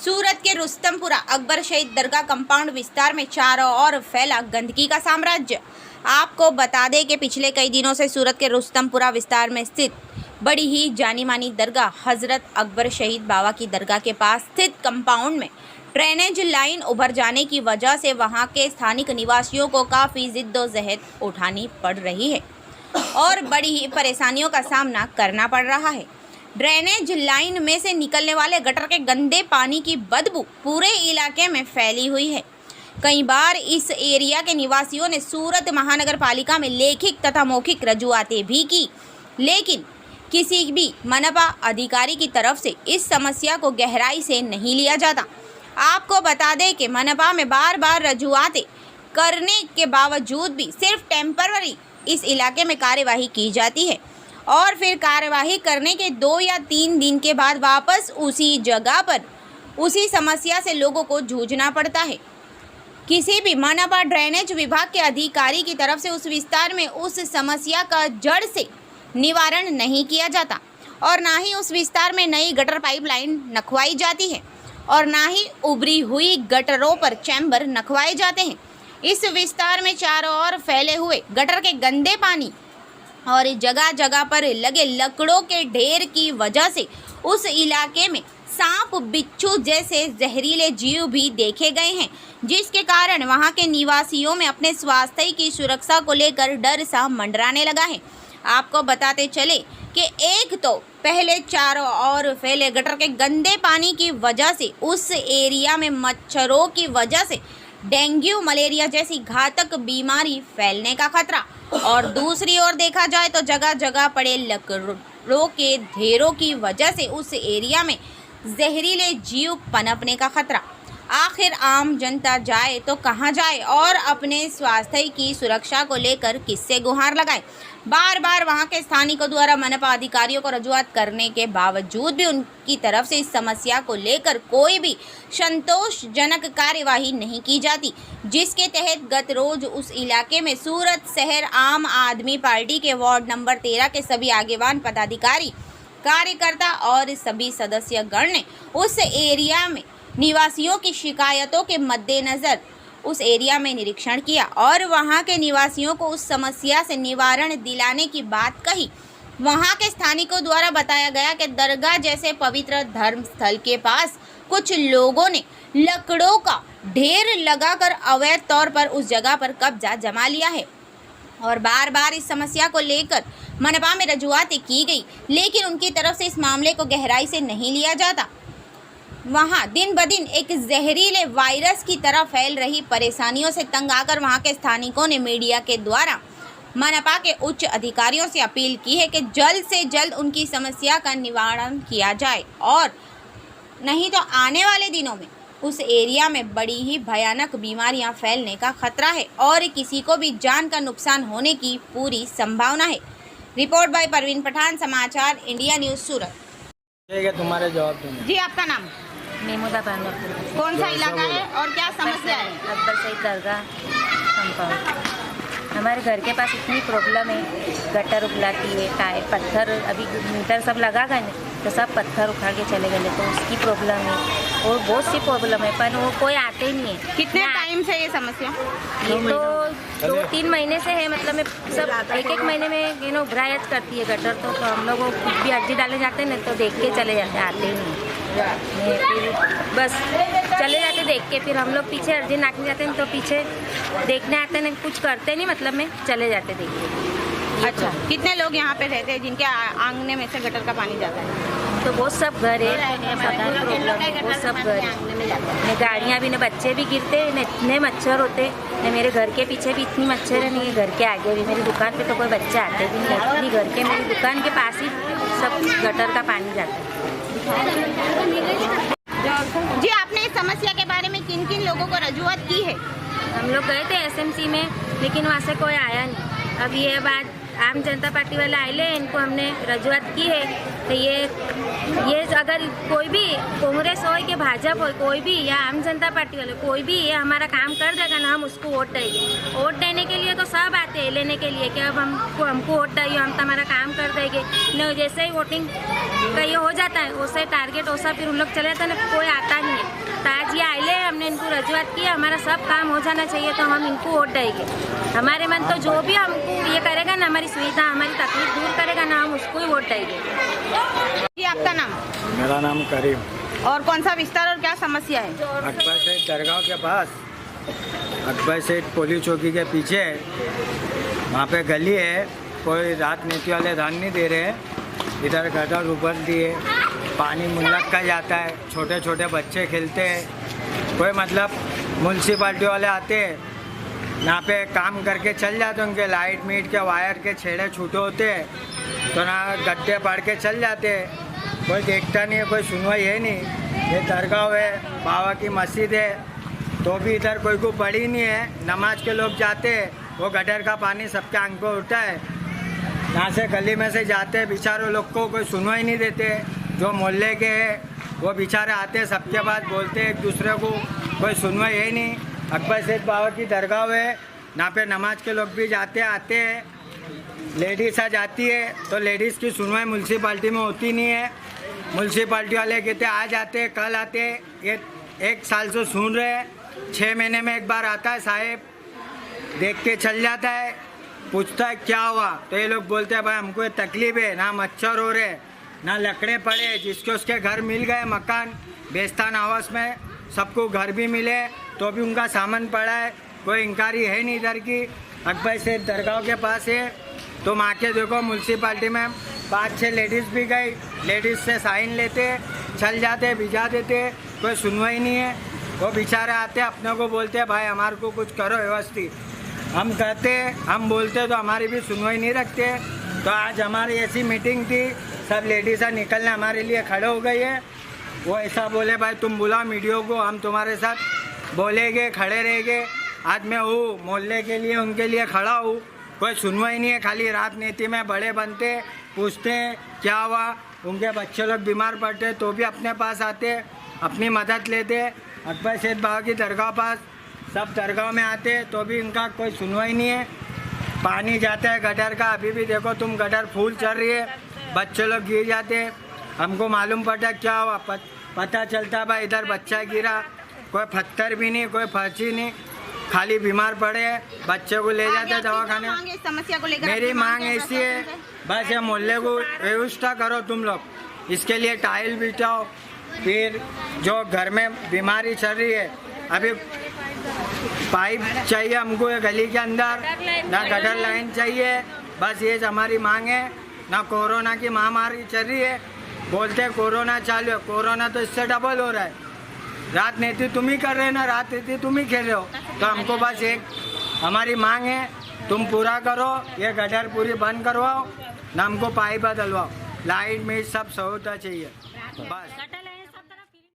सूरत के रुस्तमपुरा अकबर शहीद दरगाह कंपाउंड विस्तार में चारों ओर फैला गंदगी का साम्राज्य। आपको बता दें कि पिछले कई दिनों से सूरत के रुस्तमपुरा विस्तार में स्थित बड़ी ही जानी मानी दरगाह हजरत अकबर शहीद बाबा की दरगाह के पास स्थित कंपाउंड में ड्रेनेज लाइन उभर जाने की वजह से वहां के स्थानिक निवासियों को काफ़ी जिद्दोजहद उठानी पड़ रही है और बड़ी ही परेशानियों का सामना करना पड़ रहा है। ड्रेनेज लाइन में से निकलने वाले गटर के गंदे पानी की बदबू पूरे इलाके में फैली हुई है। कई बार इस एरिया के निवासियों ने सूरत महानगर पालिका में लेखित तथा मौखिक रजूआतें भी की, लेकिन किसी भी मनपा अधिकारी की तरफ से इस समस्या को गहराई से नहीं लिया जाता। आपको बता दें कि मनपा में बार बार रजूआतें करने के बावजूद भी सिर्फ टेम्पररी इस इलाके में कार्यवाही की जाती है और फिर कार्यवाही करने के 2 या 3 दिन के बाद वापस उसी जगह पर उसी समस्या से लोगों को जूझना पड़ता है। किसी भी मनपा ड्रेनेज विभाग के अधिकारी की तरफ से उस विस्तार में उस समस्या का जड़ से निवारण नहीं किया जाता और ना ही उस विस्तार में नई गटर पाइपलाइन नखवाई जाती है और ना ही उभरी हुई गटरों पर चैम्बर नखवाए जाते हैं। इस विस्तार में चारों ओर फैले हुए गटर के गंदे पानी और जगह जगह पर लगे लकड़ों के ढेर की वजह से उस इलाके में सांप बिच्छू जैसे जहरीले जीव भी देखे गए हैं, जिसके कारण वहां के निवासियों में अपने स्वास्थ्य की सुरक्षा को लेकर डर सा मंडराने लगा है। आपको बताते चले कि एक तो पहले चारों ओर फैले गटर के गंदे पानी की वजह से उस एरिया में मच्छरों की वजह से डेंगू मलेरिया जैसी घातक बीमारी फैलने का खतरा, और दूसरी ओर देखा जाए तो जगह जगह पड़े लकड़ों के ढेरों की वजह से उस एरिया में जहरीले जीव पनपने का खतरा। आखिर आम जनता जाए तो कहां जाए और अपने स्वास्थ्य की सुरक्षा को लेकर किससे गुहार लगाए। बार बार वहां के स्थानिकों द्वारा मनपा अधिकारियों को रजूआत करने के बावजूद भी उनकी तरफ से इस समस्या को लेकर कोई भी संतोषजनक कार्यवाही नहीं की जाती, जिसके तहत गत रोज उस इलाके में सूरत शहर आम आदमी पार्टी के वार्ड नंबर 13 के सभी आगेवान पदाधिकारी कार्यकर्ता और सभी सदस्यगण ने उस एरिया में निवासियों की शिकायतों के मद्देनज़र उस एरिया में निरीक्षण किया और वहां के निवासियों को उस समस्या से निवारण दिलाने की बात कही। वहां के स्थानिकों द्वारा बताया गया कि दरगाह जैसे पवित्र धर्म स्थल के पास कुछ लोगों ने लकड़ों का ढेर लगाकर अवैध तौर पर उस जगह पर कब्जा जमा लिया है और बार बार इस समस्या को लेकर मनपा में रजूआतें की गई, लेकिन उनकी तरफ से इस मामले को गहराई से नहीं लिया जाता। वहां दिन ब दिन एक जहरीले वायरस की तरह फैल रही परेशानियों से तंग आकर वहां के स्थानिकों ने मीडिया के द्वारा मनपा के उच्च अधिकारियों से अपील की है कि जल्द से जल्द उनकी समस्या का निवारण किया जाए और नहीं तो आने वाले दिनों में उस एरिया में बड़ी ही भयानक बीमारियां फैलने का खतरा है और किसी को भी जान का नुकसान होने की पूरी संभावना है। रिपोर्ट बाय परवीन पठान, समाचार इंडिया न्यूज़ सूरत। ठीक है, तुम्हारे जवाब दूंगा। जी, आपका नाम? मेमूदा पानो। कौन सा इलाका है और क्या समस्या है? अकबर शहीद दरगाह कंपाउंड। हमारे घर के पास इतनी प्रॉब्लम है, गटर उगलाती है, टायर पत्थर अभी मीटर सब लगा गए तो सब पत्थर उखाड़ के चले गए, तो उसकी प्रॉब्लम है और बहुत सी प्रॉब्लम है, पर वो कोई आते ही नहीं है। कितने टाइम से ये समस्या? ये तो 2-3 महीने से है, मतलब सब एक महीने में उभरायत करती है गटर, तो हम लोग कुछ भी अर्जी डाले जाते हैं ना तो देख के चले जाते हैं, आते ही नहीं। फिर बस चले जाते देख के, फिर हम लोग पीछे अर्जी नाकने जाते हैं तो पीछे देखने आते हैं, कुछ करते नहीं, मतलब में चले जाते देख के। अच्छा, कितने लोग यहाँ पे रहते हैं जिनके आंगने में से गटर का पानी जाता है? तो वो सब घर है, वो सब घर है, गाड़ियाँ भी, न बच्चे भी गिरते, न इतने मच्छर होते, न मेरे घर के पीछे भी इतनी मच्छर है, नहीं घर के आगे भी, मेरी दुकान पे तो कोई बच्चे आते भी नहीं, अपनी घर के मेरी दुकान के पास ही सब गटर का पानी जाता है। जी, आपने इस समस्या के बारे में किन किन लोगों को रजूआत की है? हम लोग गए थे SMC में, लेकिन वहाँ से कोई आया नहीं। अब ये बात आम जनता पार्टी वाले आए, इनको हमने रजूआत की है। तो ये अगर कोई भी कांग्रेस हो कि भाजपा हो, कोई भी या आम जनता पार्टी वाले कोई भी ये हमारा काम कर देगा ना, हम उसको वोट देंगे। वोट देने के लिए तो सब आते हैं लेने के लिए कि अब हमको वोट चाहिए, हम तुम्हारा काम कर देंगे। न जैसे ही वोटिंग का ये हो जाता है वैसे टारगेट वैसा फिर उन लोग चले जाते हैं, कोई आता नहीं है। तो आज ये आए, हमने इनको रजूआत की, हमारा सब काम हो जाना चाहिए तो हम इनको वोट देंगे। हमारे मन तो जो भी हमको ये करेगा ना, हमारी सुविधा हमारी तकलीफ दूर करेगा ना, हम उसको ही वोट देंगे। जी आपका नाम? मेरा नाम करीम। और कौन सा विस्तार और क्या समस्या है? अकबर सेठ दरगाह के पास, अकबर सेठ पुलिस चौकी के पीछे वहाँ पे गली है, कोई रात नीति वाले ध्यान नहीं दे रहे हैं। इधर गटर ऊपर दिए, पानी मुल्लक का जाता है, छोटे छोटे बच्चे खेलते हैं। कोई मतलब म्यूनसिपाल्टी वाले आते हैं यहाँ पे काम करके चल जाते, उनके लाइट मीट के वायर के छेड़े छूटे होते हैं तो ना गड्ढे पड़ के चल जाते हैं। कोई देखता नहीं है, कोई सुनवाई है नहीं। ये दरगाह है, बाबा की मस्जिद है, तो भी इधर कोई को पड़ी नहीं है। नमाज के लोग जाते हैं, वो गटर का पानी सबके आंख को उठता है, यहाँ से गली में से जाते हैं, बेचारों लोग को कोई सुनवाई नहीं देते। जो मोहल्ले के हैं वो बेचारे आते हैं, सबके बाद बोलते हैं एक दूसरे को, कोई सुनवाई है नहीं। अकबर सेठ बाबा की दरगाह है, यहाँ पे नमाज के लोग भी जाते आते हैं, लेडीज़ आ जाती है तो लेडीज़ की सुनवाई म्यूनसिपाल्टी में होती नहीं है। म्यूनसिपाल्टी वाले कहते आज आते कल आते, ये 1 साल से सुन रहे हैं। 6 महीने में एक बार आता है साहेब, देख के चल जाता है, पूछता है क्या हुआ, तो ये लोग बोलते हैं भाई हमको ये तकलीफ है, ना मच्छर हो रहे ना लकड़े पड़े, जिसके उसके घर मिल गए, मकान बेस्तान आवास में सबको घर भी मिले तो भी उनका सामान पड़ा है, कोई इंकारी है नहीं इधर की। अकबर सेठ दरगाह के पास है तो माँ के देखो म्यूनसिपाल्टी में 5-6 लेडीज़ भी गई, लेडीज़ से साइन लेते चल जाते, भिजा देते, कोई सुनवाई नहीं है। वो बेचारे आते अपने को बोलते भाई हमारे को कुछ करो व्यवस्थित, हम कहते हम बोलते तो हमारी भी सुनवाई नहीं रखते। तो आज हमारी ऐसी मीटिंग थी, सब लेडीज़ निकलने हमारे लिए खड़े हो गई है। वो ऐसा बोले भाई तुम बुलाओ मीडिया को, हम तुम्हारे साथ बोलेंगे, खड़े रहेंगे। आज मैं हूँ मोहल्ले के लिए, उनके लिए खड़ा हूँ, कोई सुनवाई नहीं है। खाली राजनीति में बड़े बनते, पूछते हैं क्या हुआ, उनके बच्चे लोग बीमार पड़ते तो भी अपने पास आते, अपनी मदद लेते। अकबर सेठ बाबा की दरगाह पास सब दरगाह में आते तो भी इनका कोई सुनवाई नहीं है। पानी जाता है गटर का, अभी भी देखो तुम गटर फूल चल रही है, बच्चे लोग गिर जाते। हमको मालूम पड़ा क्या हुआ, पता चलता भाई इधर बच्चा गिरा, कोई पत्थर भी नहीं, कोई फर्ची नहीं, खाली बीमार पड़े, बच्चे को ले जाते दवाखाने। समस्या को लेकर मेरी मांग ऐसी है, बस ये मोहल्ले को व्यवस्था करो तुम लोग, इसके लिए टाइल बिछाओ। फिर जो घर में बीमारी चल रही है, अभी पाइप चाहिए हमको ये गली के अंदर, ना गटर लाइन चाहिए, बस ये हमारी मांग है। ना कोरोना की महामारी चल रही है, बोलते हैं कोरोना चालू है, कोरोना तो इससे डबल हो रहा है। राजनीति तुम ही कर रहे हो ना, राजनीति तुम ही खेल रहे हो। तो हमको बस एक हमारी मांग है, तुम पूरा करो, ये गटर पूरी बंद करवाओ, ना हमको पाइप बदलवाओ, लाइट में सब सहूलत चाहिए बस।